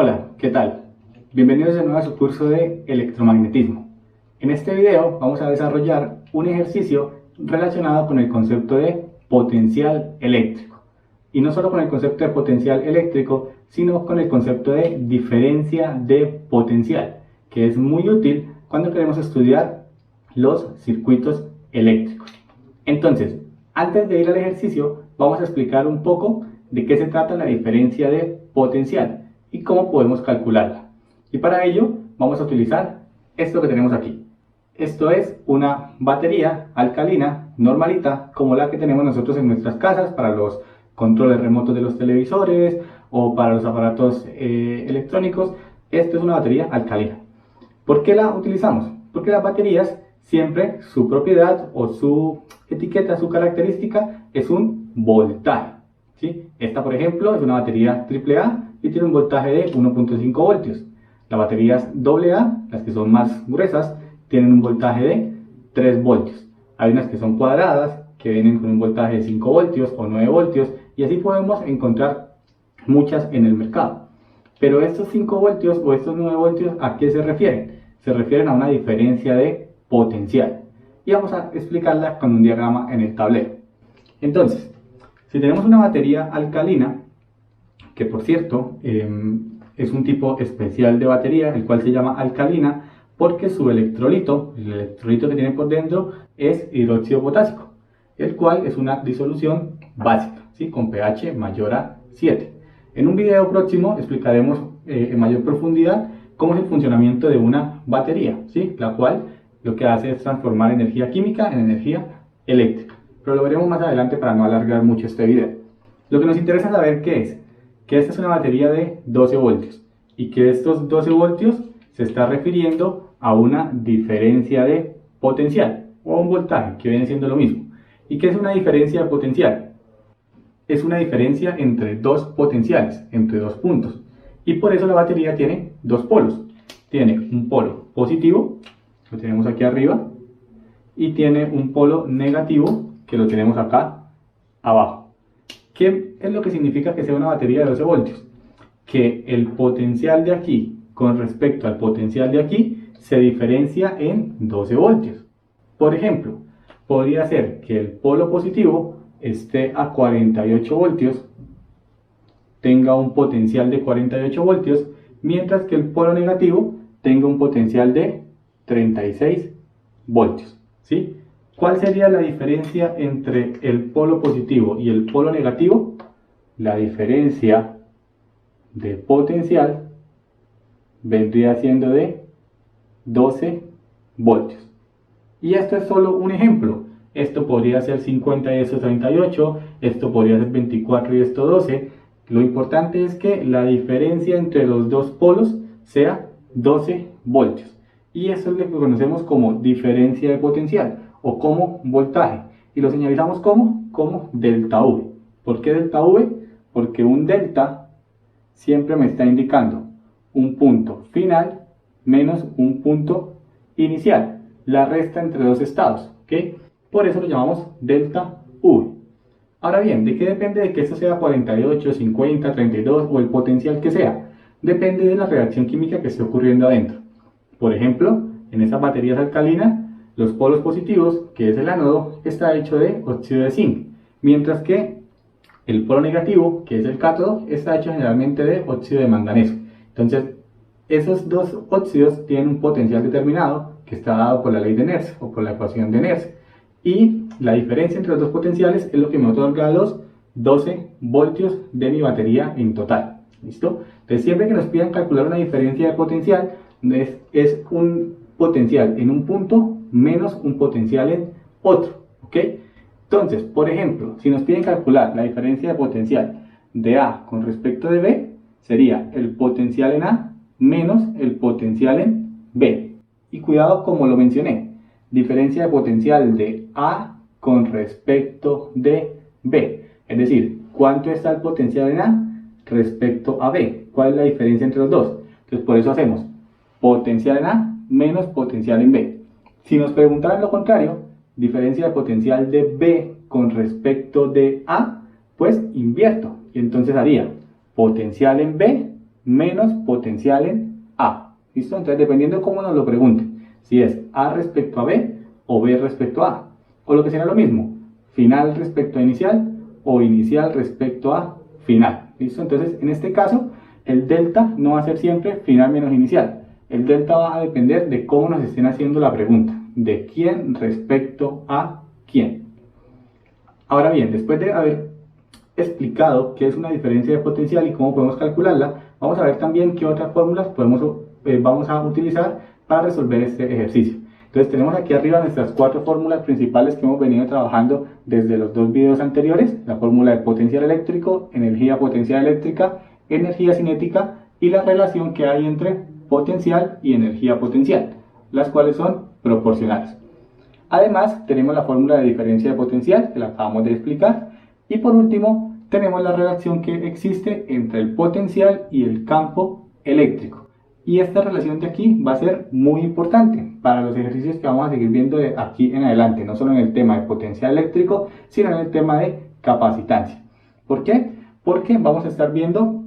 Hola, ¿qué tal? Bienvenidos de nuevo a su curso de electromagnetismo. En este video vamos a desarrollar un ejercicio relacionado con el concepto de potencial eléctrico. Y no solo con el concepto de potencial eléctrico, sino con el concepto de diferencia de potencial, que es muy útil cuando queremos estudiar los circuitos eléctricos. Entonces, antes de ir al ejercicio, vamos a explicar un poco de qué se trata la diferencia de potencial y cómo podemos calcularla. Y para ello vamos a utilizar esto que tenemos aquí. Esto es una batería alcalina normalita, como la que tenemos nosotros en nuestras casas para los controles remotos de los televisores o para los aparatos electrónicos. Esto es una batería alcalina. ¿Por qué la utilizamos? Porque las baterías siempre su propiedad o su etiqueta, su característica es un voltaje, ¿sí? Esta, por ejemplo, es una batería AAA y tiene un voltaje de 1.5 voltios. Las baterías AA, las que son más gruesas, tienen un voltaje de 3 voltios. Hay unas que son cuadradas, que vienen con un voltaje de 5 voltios o 9 voltios, y así podemos encontrar muchas en el mercado. Pero estos 5 voltios o estos 9 voltios, ¿a qué se refieren? Se refieren a una diferencia de potencial. Y vamos a explicarla con un diagrama en el tablero. Entonces, si tenemos una batería alcalina, que por cierto es un tipo especial de batería, el cual se llama alcalina, porque su electrolito, el electrolito que tiene por dentro, es hidróxido potásico, el cual es una disolución básica, ¿sí? Con pH mayor a 7. En un video próximo explicaremos en mayor profundidad cómo es el funcionamiento de una batería, ¿sí? La cual lo que hace es transformar energía química en energía eléctrica. Pero lo veremos más adelante para no alargar mucho este video. Lo que nos interesa saber qué es, que esta es una batería de 12 voltios y que estos 12 voltios se está refiriendo a una diferencia de potencial o a un voltaje, que viene siendo lo mismo. ¿Y qué es una diferencia de potencial? Es una diferencia entre dos potenciales, entre dos puntos. Y por eso la batería tiene dos polos. Tiene un polo positivo, lo tenemos aquí arriba, y tiene un polo negativo, que lo tenemos acá abajo. ¿Qué es lo que significa que sea una batería de 12 voltios? Que el potencial de aquí con respecto al potencial de aquí se diferencia en 12 voltios. Por ejemplo, podría ser que el polo positivo esté a 48 voltios, tenga un potencial de 48 voltios, mientras que el polo negativo tenga un potencial de 36 voltios, ¿sí? ¿Cuál sería la diferencia entre el polo positivo y el polo negativo? La diferencia de potencial vendría siendo de 12 voltios. Y esto es solo un ejemplo. Esto podría ser 50 y esto 38, esto podría ser 24 y esto 12. Lo importante es que la diferencia entre los dos polos sea 12 voltios. Y eso es lo que conocemos como diferencia de potencial o como voltaje. Y lo señalizamos como delta V. ¿Por qué delta V? Porque un delta siempre me está indicando un punto final menos un punto inicial. La resta entre dos estados, ¿ok? Por eso lo llamamos delta V. Ahora bien, ¿de qué depende de que esto sea 48, 50, 32 o el potencial que sea? Depende de la reacción química que esté ocurriendo adentro. Por ejemplo, en estas baterías alcalinas, los polos positivos, que es el ánodo, está hecho de óxido de zinc, mientras que el polo negativo, que es el cátodo, está hecho generalmente de óxido de manganeso. Entonces, esos dos óxidos tienen un potencial determinado que está dado por la ley de Nernst o por la ecuación de Nernst. Y la diferencia entre los dos potenciales es lo que me otorga los 12 voltios de mi batería en total. ¿Listo? Entonces, siempre que nos pidan calcular una diferencia de potencial, es un potencial en un punto menos un potencial en otro. ¿Ok? Entonces, por ejemplo, si nos piden calcular la diferencia de potencial de A con respecto de B, sería el potencial en A menos el potencial en B. Y cuidado, como lo mencioné, diferencia de potencial de A con respecto de B. Es decir, ¿cuánto está el potencial en A respecto a B? ¿Cuál es la diferencia entre los dos? Entonces, por eso hacemos potencial en A menos potencial en B. Si nos preguntaran lo contrario, diferencia de potencial de B con respecto de A, pues invierto. Y entonces haría potencial en B menos potencial en A. ¿Listo? Entonces, dependiendo de cómo nos lo pregunten, si es A respecto a B o B respecto a A. O lo que será lo mismo, final respecto a inicial o inicial respecto a final. ¿Listo? Entonces, en este caso, el delta no va a ser siempre final menos inicial. El delta va a depender de cómo nos estén haciendo la pregunta, de quién respecto a quién. Ahora bien, después de haber explicado qué es una diferencia de potencial y cómo podemos calcularla, vamos a ver también qué otras fórmulas vamos a utilizar para resolver este ejercicio. Entonces tenemos aquí arriba nuestras 4 fórmulas principales que hemos venido trabajando desde los 2 videos anteriores: la fórmula de potencial eléctrico, energía potencial eléctrica, energía cinética y la relación que hay entre potencial y energía potencial, las cuales son proporcionales. Además, tenemos la fórmula de diferencia de potencial, que la acabamos de explicar. Y por último, tenemos la relación que existe entre el potencial y el campo eléctrico. Y esta relación de aquí va a ser muy importante para los ejercicios que vamos a seguir viendo de aquí en adelante, no solo en el tema de potencial eléctrico, sino en el tema de capacitancia. ¿Por qué? Porque vamos a estar viendo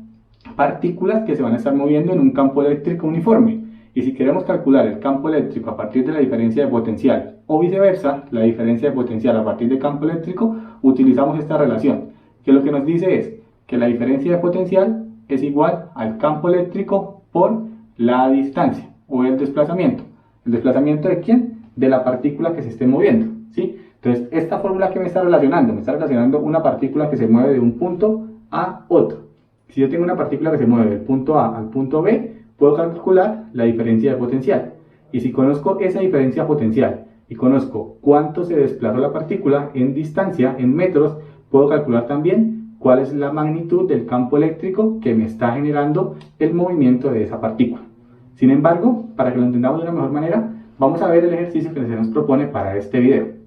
partículas que se van a estar moviendo en un campo eléctrico uniforme. Y si queremos calcular el campo eléctrico a partir de la diferencia de potencial o viceversa, la diferencia de potencial a partir del campo eléctrico, utilizamos esta relación, que lo que nos dice es que la diferencia de potencial es igual al campo eléctrico por la distancia o el desplazamiento. ¿El desplazamiento de quién? De la partícula que se esté moviendo, ¿sí? Entonces, esta fórmula que me está relacionando una partícula que se mueve de un punto a otro. Si yo tengo una partícula que se mueve del punto A al punto B, puedo calcular la diferencia de potencial. Y si conozco esa diferencia potencial y conozco cuánto se desplazó la partícula en distancia, en metros, puedo calcular también cuál es la magnitud del campo eléctrico que me está generando el movimiento de esa partícula. Sin embargo, para que lo entendamos de una mejor manera, vamos a ver el ejercicio que se nos propone para este video.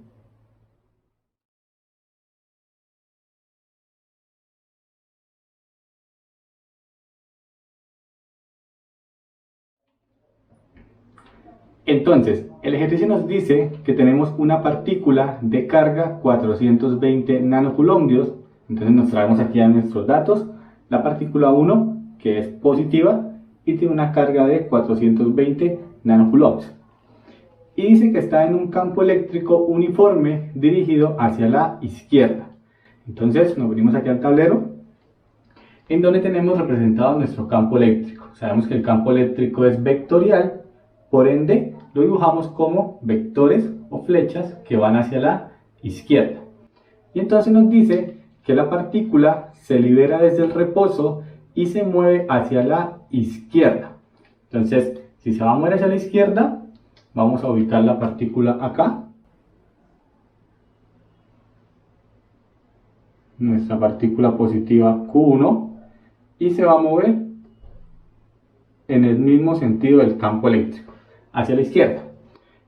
Entonces, el ejercicio nos dice que tenemos una partícula de carga 420 nanocoulombios. Entonces nos traemos aquí a nuestros datos la partícula 1, que es positiva y tiene una carga de 420 nanocoulombs. Y dice que está en un campo eléctrico uniforme dirigido hacia la izquierda. Entonces nos venimos aquí al tablero, en donde tenemos representado nuestro campo eléctrico. Sabemos que el campo eléctrico es vectorial, por ende lo dibujamos como vectores o flechas que van hacia la izquierda. Y entonces nos dice que la partícula se libera desde el reposo y se mueve hacia la izquierda. Entonces, si se va a mover hacia la izquierda, vamos a ubicar la partícula acá. Nuestra partícula positiva Q1, y se va a mover en el mismo sentido del campo eléctrico, hacia la izquierda.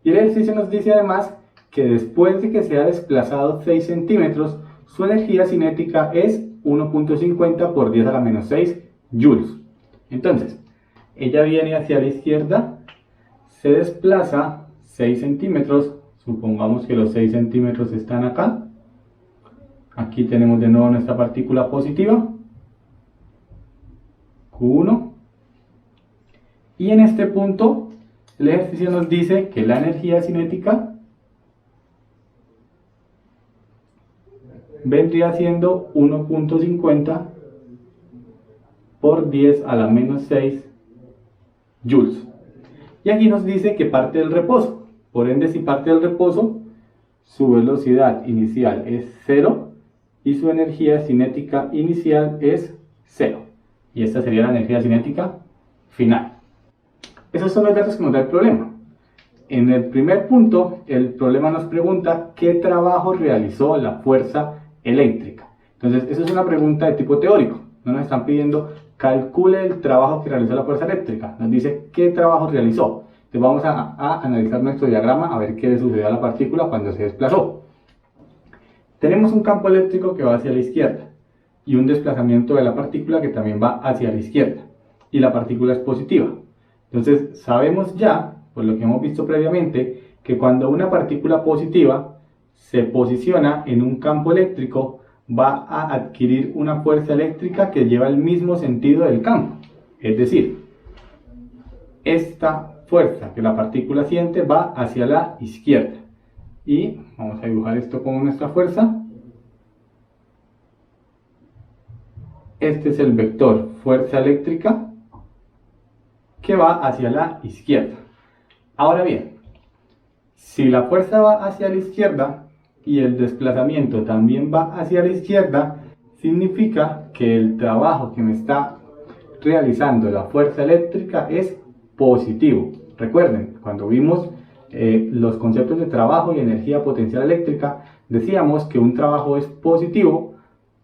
Y el ejercicio nos dice además que después de que se ha desplazado 6 centímetros, su energía cinética es 1.50 por 10 a la menos 6 joules. Entonces, ella viene hacia la izquierda, se desplaza 6 centímetros, supongamos que los 6 centímetros están acá. Aquí tenemos de nuevo nuestra partícula positiva, Q1. Y en este punto, el ejercicio nos dice que la energía cinética vendría siendo 1.50 por 10 a la menos 6 joules. Y aquí nos dice que parte del reposo. Por ende, si parte del reposo, su velocidad inicial es 0 y su energía cinética inicial es 0. Y esta sería la energía cinética final. Esos son los datos que nos da el problema. En el primer punto, el problema nos pregunta qué trabajo realizó la fuerza eléctrica. Entonces, eso es una pregunta de tipo teórico. No nos están pidiendo calcule el trabajo que realizó la fuerza eléctrica. Nos dice qué trabajo realizó. Entonces vamos a analizar nuestro diagrama a ver qué le sucedió a la partícula cuando se desplazó. Tenemos un campo eléctrico que va hacia la izquierda y un desplazamiento de la partícula que también va hacia la izquierda. Y la partícula es positiva. Entonces sabemos ya, por lo que hemos visto previamente, que cuando una partícula positiva se posiciona en un campo eléctrico, va a adquirir una fuerza eléctrica que lleva el mismo sentido del campo. Es decir, esta fuerza que la partícula siente va hacia la izquierda. Y vamos a dibujar esto como nuestra fuerza. Este es el vector fuerza eléctrica que va hacia la izquierda. Ahora bien, si la fuerza va hacia la izquierda y el desplazamiento también va hacia la izquierda, significa que el trabajo que me está realizando la fuerza eléctrica es positivo. Recuerden, cuando vimos los conceptos de trabajo y energía potencial eléctrica, decíamos que un trabajo es positivo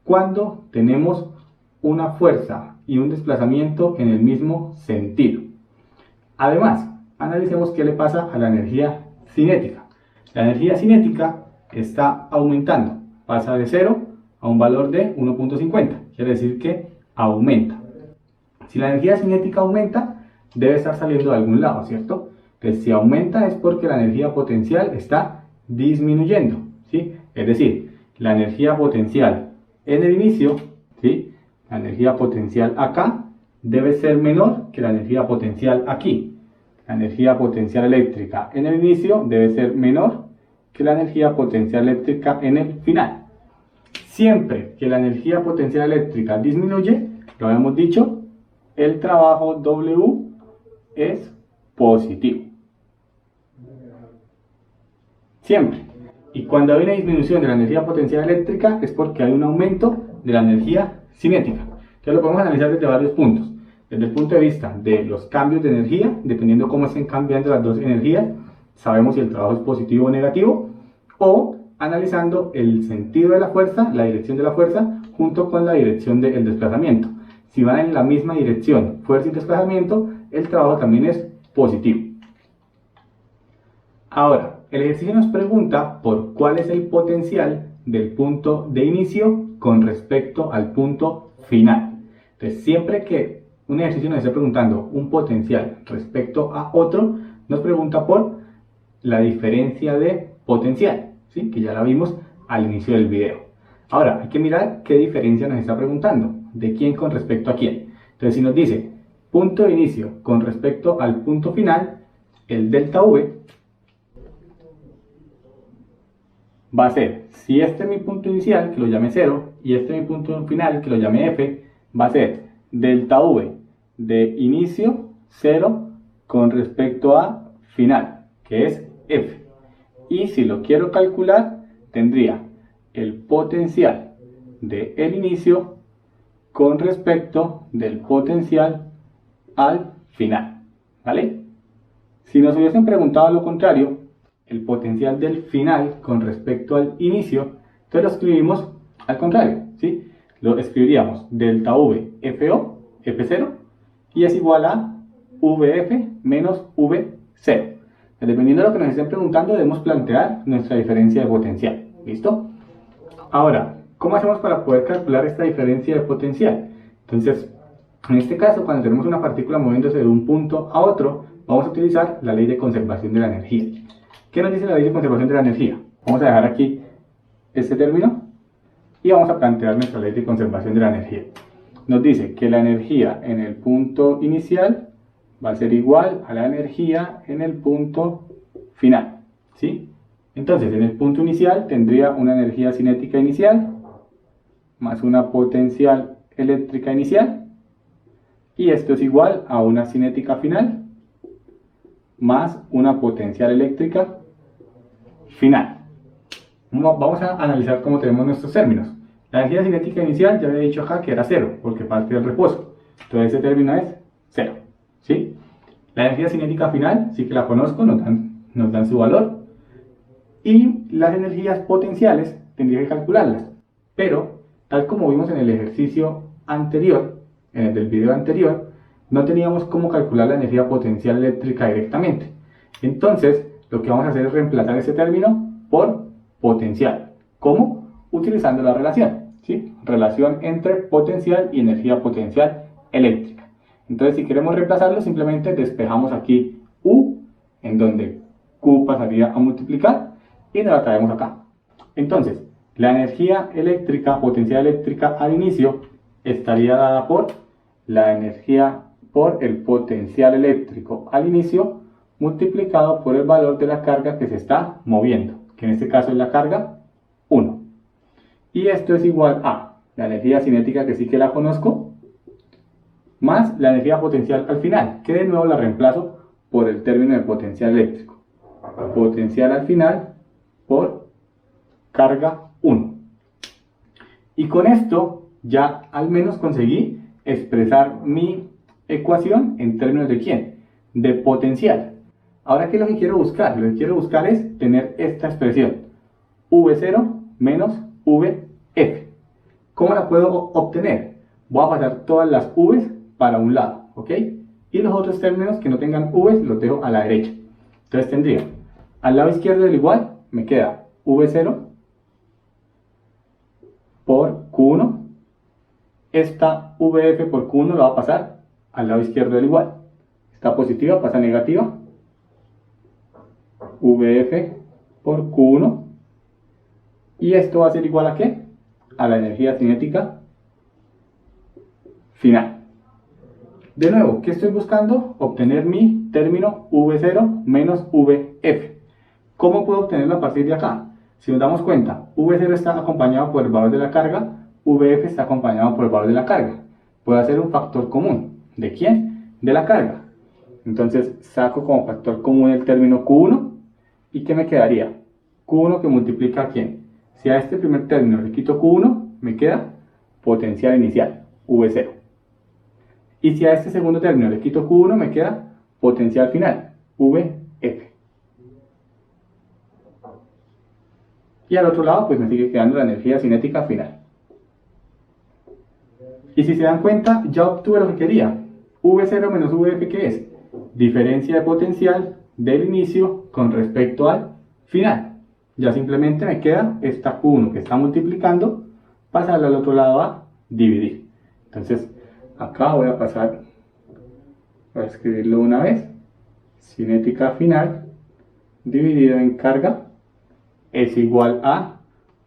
cuando tenemos una fuerza y un desplazamiento en el mismo sentido. Además, analicemos qué le pasa a la energía cinética. La energía cinética está aumentando, pasa de 0 a un valor de 1.50, quiere decir que aumenta. Si la energía cinética aumenta, debe estar saliendo de algún lado, ¿cierto? Entonces, si aumenta es porque la energía potencial está disminuyendo, ¿sí? Es decir, la energía potencial en el inicio, ¿sí? La energía potencial acá debe ser menor que la energía potencial aquí. La energía potencial eléctrica en el inicio debe ser menor que la energía potencial eléctrica en el final. Siempre que la energía potencial eléctrica disminuye, lo habíamos dicho, el trabajo W es positivo. Siempre. Y cuando hay una disminución de la energía potencial eléctrica es porque hay un aumento de la energía cinética. Entonces lo podemos analizar desde varios puntos. Desde el punto de vista de los cambios de energía, dependiendo cómo estén cambiando las dos energías, sabemos si el trabajo es positivo o negativo, o analizando el sentido de la fuerza, la dirección de la fuerza, junto con la dirección del desplazamiento. Si van en la misma dirección, fuerza y desplazamiento, el trabajo también es positivo. Ahora, el ejercicio nos pregunta por cuál es el potencial del punto de inicio con respecto al punto final. Entonces, siempre que un ejercicio nos esté preguntando un potencial respecto a otro, nos pregunta por la diferencia de potencial, ¿sí? Que ya la vimos al inicio del video. Ahora, hay que mirar qué diferencia nos está preguntando, de quién con respecto a quién. Entonces, si nos dice punto de inicio con respecto al punto final, el delta V va a ser, si este es mi punto inicial, que lo llame 0, y este es mi punto final, que lo llame F, va a ser delta V de inicio 0 con respecto a final, que es F. Y si lo quiero calcular, tendría el potencial del inicio con respecto del potencial al final, ¿vale? Si nos hubiesen preguntado lo contrario, el potencial del final con respecto al inicio, entonces lo escribimos al contrario, ¿sí? Lo escribiríamos delta V FO, F0, y es igual a VF menos V0. Dependiendo de lo que nos estén preguntando, debemos plantear nuestra diferencia de potencial, ¿listo? Ahora, ¿cómo hacemos para poder calcular esta diferencia de potencial? Entonces, en este caso, cuando tenemos una partícula moviéndose de un punto a otro, vamos a utilizar la ley de conservación de la energía. ¿Qué nos dice la ley de conservación de la energía? Vamos a dejar aquí este término y vamos a plantear nuestra ley de conservación de la energía. Nos dice que la energía en el punto inicial va a ser igual a la energía en el punto final, ¿sí? Entonces, en el punto inicial tendría una energía cinética inicial más una potencial eléctrica inicial, y esto es igual a una cinética final más una potencial eléctrica final. Vamos a analizar cómo tenemos nuestros términos. La energía cinética inicial ya había dicho acá que era 0, porque parte del reposo. Entonces ese término es 0, ¿sí? La energía cinética final sí que la conozco, nos dan su valor. Y las energías potenciales tendría que calcularlas. Pero, tal como vimos en el ejercicio anterior, en el del video anterior, no teníamos cómo calcular la energía potencial eléctrica directamente. Entonces, lo que vamos a hacer es reemplazar ese término por potencial. ¿Cómo? Utilizando la relación, ¿sí? Relación entre potencial y energía potencial eléctrica. Entonces, si queremos reemplazarlo, simplemente despejamos aquí U, en donde Q pasaría a multiplicar, y nos la traemos acá. Entonces, la energía eléctrica, potencial eléctrica al inicio, estaría dada por la energía por el potencial eléctrico al inicio multiplicado por el valor de la carga que se está moviendo, que en este caso es la carga 1. Y esto es igual a la energía cinética, que sí que la conozco, más la energía potencial al final, que de nuevo la reemplazo por el término de potencial eléctrico. Potencial al final por carga 1. Y con esto ya al menos conseguí expresar mi ecuación en términos de ¿quién? De potencial. Ahora, ¿qué es lo que quiero buscar? Lo que quiero buscar es tener esta expresión, V0 menos VF. ¿Cómo la puedo obtener? Voy a pasar todas las V's para un lado, ¿ok? Y los otros términos que no tengan V's los dejo a la derecha. Entonces tendría, al lado izquierdo del igual, me queda V0 por Q1. Esta VF por Q1 la va a pasar al lado izquierdo del igual. Esta positiva pasa a negativa. VF por Q1. Y esto va a ser igual a ¿qué? A la energía cinética final. De nuevo, ¿qué estoy buscando? Obtener mi término V0 menos VF. ¿Cómo puedo obtenerlo a partir de acá? Si nos damos cuenta, V0 está acompañado por el valor de la carga, VF está acompañado por el valor de la carga. Puedo hacer un factor común. ¿De quién? De la carga. Entonces saco como factor común el término Q1. ¿Y qué me quedaría? Q1 que multiplica a ¿quién? Si a este primer término le quito Q1, me queda potencial inicial, V0. Y si a este segundo término le quito Q1, me queda potencial final, VF. Y al otro lado, pues me sigue quedando la energía cinética final. Y si se dan cuenta, ya obtuve lo que quería. V0 menos VF, ¿qué es? Diferencia de potencial del inicio con respecto al final. Ya simplemente me queda esta Q1 que está multiplicando, pasarla al otro lado a dividir. Entonces, acá voy a pasar a escribirlo una vez. Cinética final dividido en carga es igual a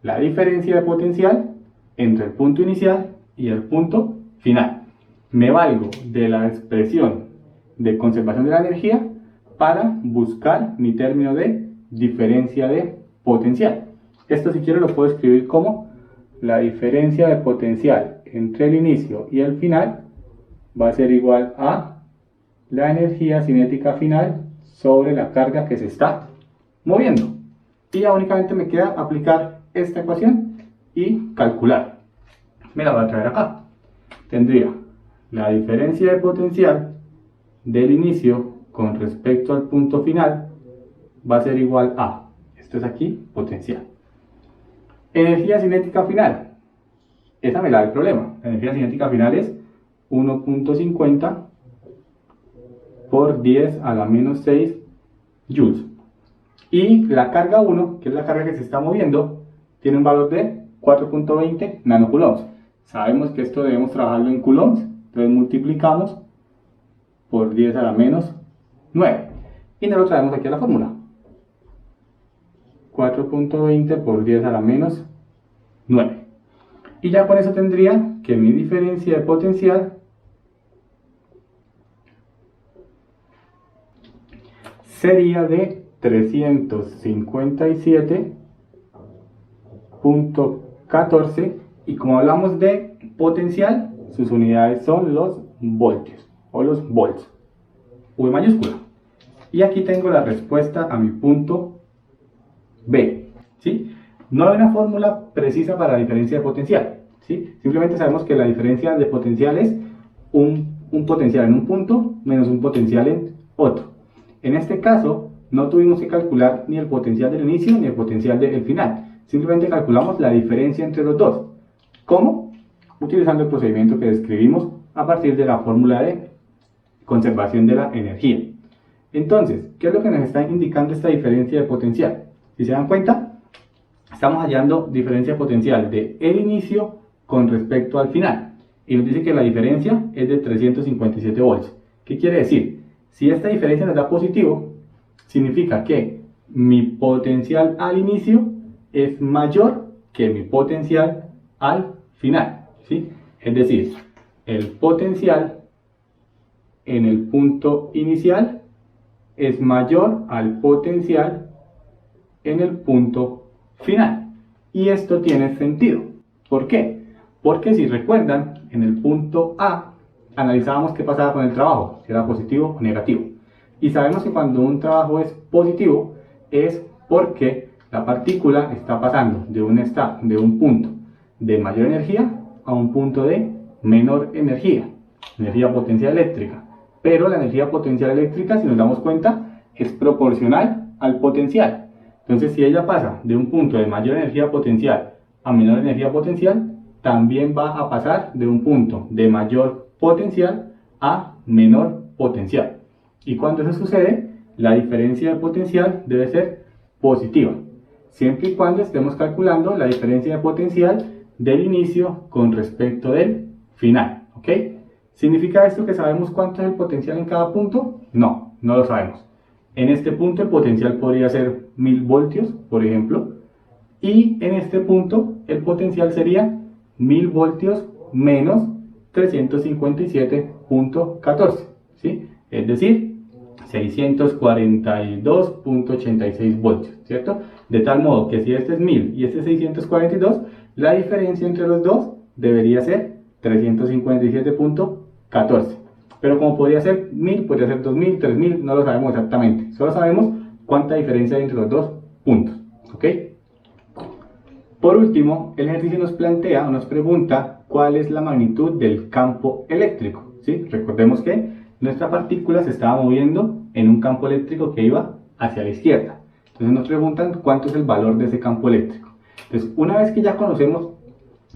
la diferencia de potencial entre el punto inicial y el punto final. Me valgo de la expresión de conservación de la energía para buscar mi término de diferencia de potencial. Esto, si quiero, lo puedo escribir como la diferencia de potencial entre el inicio y el final va a ser igual a la energía cinética final sobre la carga que se está moviendo. Y ya únicamente me queda aplicar esta ecuación y calcular. Me la voy a traer acá. Tendría la diferencia de potencial del inicio con respecto al punto final va a ser igual a, esto es aquí, potencial. Energía cinética final. Esa me la da el problema. La energía cinética final es 1.50 por 10 a la menos 6 joules. Y la carga 1, que es la carga que se está moviendo, tiene un valor de 4.20 nanocoulombs. Sabemos que esto debemos trabajarlo en coulombs, entonces multiplicamos por 10 a la menos 9. Y nos lo traemos aquí a la fórmula. 4.20 por 10 a la menos 9. Y ya con eso tendría que mi diferencia de potencial sería de 357.14, y como hablamos de potencial, sus unidades son los voltios o los volts, V mayúscula. Y aquí tengo la respuesta a mi punto B, ¿sí? No hay una fórmula precisa para la diferencia de potencial, ¿sí? Simplemente sabemos que la diferencia de potencial es un potencial en un punto menos un potencial en otro. En este caso, no tuvimos que calcular ni el potencial del inicio ni el potencial del final. Simplemente calculamos la diferencia entre los dos. ¿Cómo? Utilizando el procedimiento que describimos a partir de la fórmula de conservación de la energía. Entonces, ¿qué es lo que nos está indicando esta diferencia de potencial? Si se dan cuenta, estamos hallando diferencia potencial de el inicio con respecto al final. Y nos dice que la diferencia es de 357 volts. ¿Qué quiere decir? Si esta diferencia nos da positivo, significa que mi potencial al inicio es mayor que mi potencial al final, ¿sí? Es decir, el potencial en el punto inicial es mayor al potencial en el punto final. Y esto tiene sentido. ¿Por qué? Porque si recuerdan, en el punto A analizábamos qué pasaba con el trabajo, si era positivo o negativo. Y sabemos que cuando un trabajo es positivo es porque la partícula está pasando de un punto de mayor energía a un punto de menor energía potencial eléctrica. Pero la energía potencial eléctrica, si nos damos cuenta, es proporcional al potencial. Entonces, si ella pasa de un punto de mayor energía potencial a menor energía potencial, también va a pasar de un punto de mayor potencial a menor potencial. Y cuando eso sucede, la diferencia de potencial debe ser positiva, siempre y cuando estemos calculando la diferencia de potencial del inicio con respecto del final. ¿Ok? ¿Significa esto que sabemos cuánto es el potencial en cada punto? No, no lo sabemos. En este punto el potencial podría ser 1000 voltios, por ejemplo, y en este punto el potencial sería 1000 voltios menos 357.14, ¿sí? Es decir, 642.86 voltios, ¿cierto? De tal modo que si este es 1000 y este es 642, la diferencia entre los dos debería ser 357.14. Pero como podría ser 1000, podría ser 2000, 3000, no lo sabemos exactamente. Solo sabemos cuánta diferencia hay entre los dos puntos, ¿ok? Por último, el ejercicio nos plantea o nos pregunta cuál es la magnitud del campo eléctrico, ¿sí? Recordemos que nuestra partícula se estaba moviendo en un campo eléctrico que iba hacia la izquierda. Entonces nos preguntan cuánto es el valor de ese campo eléctrico. Entonces, una vez que ya conocemos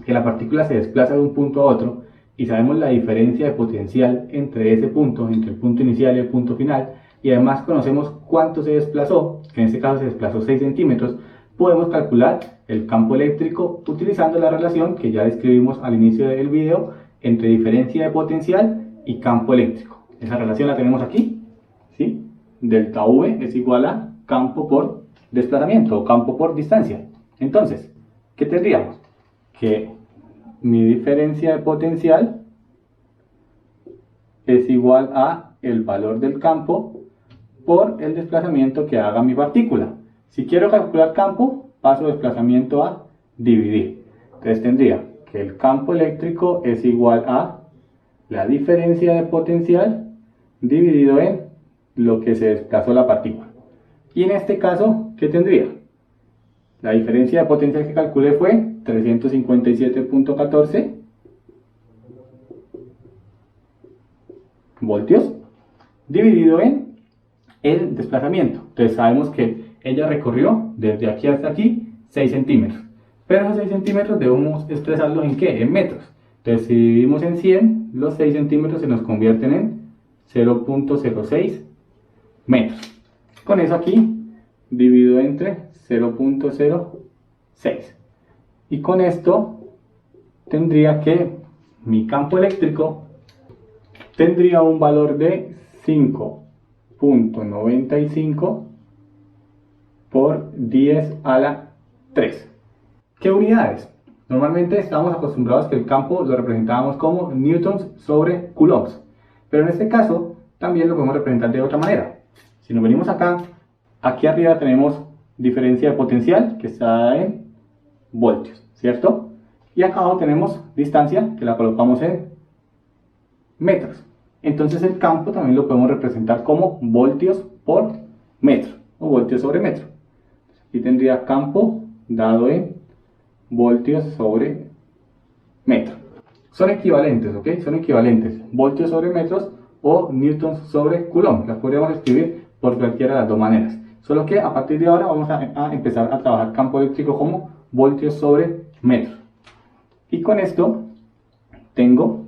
que la partícula se desplaza de un punto a otro y sabemos la diferencia de potencial entre ese punto, entre el punto inicial y el punto final, y además conocemos cuánto se desplazó, que en este caso se desplazó 6 centímetros, podemos calcular el campo eléctrico utilizando la relación que ya describimos al inicio del video entre diferencia de potencial y campo eléctrico. Esa relación la tenemos aquí, ¿sí? Delta V es igual a campo por desplazamiento o campo por distancia. Entonces, ¿qué tendríamos? Que mi diferencia de potencial es igual a el valor del campo por el desplazamiento que haga mi partícula. Si quiero calcular campo, paso desplazamiento a dividir. Entonces tendría que el campo eléctrico es igual a la diferencia de potencial dividido en lo que se desplazó la partícula. Y en este caso, ¿qué tendría? La diferencia de potencial que calculé fue 357.14 voltios dividido en el desplazamiento. Entonces sabemos que ella recorrió desde aquí hasta aquí 6 centímetros. Pero esos 6 centímetros debemos expresarlos en ¿qué? En metros. Entonces si dividimos en 100, los 6 centímetros se nos convierten en 0.06 metros. Con eso aquí divido entre 0.06. Y con esto tendría que mi campo eléctrico tendría un valor de 5.95 por 10 a la 3. ¿Qué unidades? Normalmente estamos acostumbrados que el campo lo representábamos como newtons sobre coulombs, pero en este caso también lo podemos representar de otra manera. Si nos venimos acá, aquí arriba tenemos diferencia de potencial que está en voltios, ¿cierto? Y acá abajo tenemos distancia que la colocamos en metros. Entonces el campo también lo podemos representar como voltios por metro o voltios sobre metro. Aquí tendría campo dado en voltios sobre metro. Son equivalentes, ¿ok? Son equivalentes. Voltios sobre metros o newtons sobre coulomb. Las podríamos escribir por cualquiera de las dos maneras. Solo que a partir de ahora vamos a empezar a trabajar campo eléctrico como voltios sobre metro. Y con esto tengo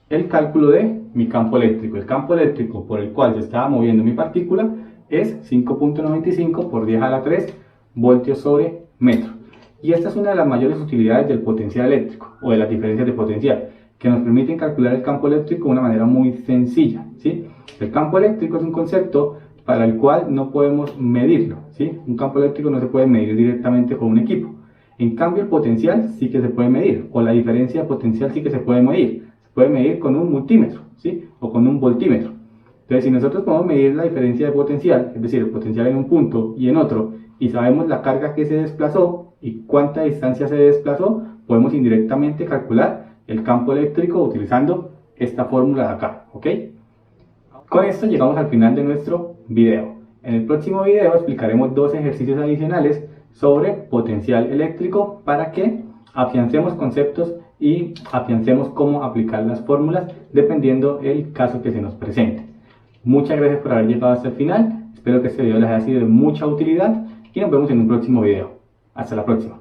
el cálculo de mi campo eléctrico. El campo eléctrico por el cual se estaba moviendo mi partícula es 5.95 por 10 a la 3 voltios sobre metro. Y esta es una de las mayores utilidades del potencial eléctrico o de las diferencias de potencial, que nos permiten calcular el campo eléctrico de una manera muy sencilla, ¿sí? El campo eléctrico es un concepto para el cual no podemos medirlo, ¿sí? Un campo eléctrico no se puede medir directamente con un equipo. En cambio, el potencial sí que se puede medir, o la diferencia de potencial sí que se puede medir. Se puede medir con un multímetro, ¿sí? O con un voltímetro. Entonces, si nosotros podemos medir la diferencia de potencial, es decir, el potencial en un punto y en otro, y sabemos la carga que se desplazó y cuánta distancia se desplazó, podemos indirectamente calcular el campo eléctrico utilizando esta fórmula de acá, ¿ok? Con esto llegamos al final de nuestro video. En el próximo video explicaremos dos ejercicios adicionales sobre potencial eléctrico para que afiancemos conceptos y afiancemos cómo aplicar las fórmulas dependiendo el caso que se nos presente. Muchas gracias por haber llegado hasta el final. Espero que este video les haya sido de mucha utilidad y nos vemos en un próximo video. Hasta la próxima.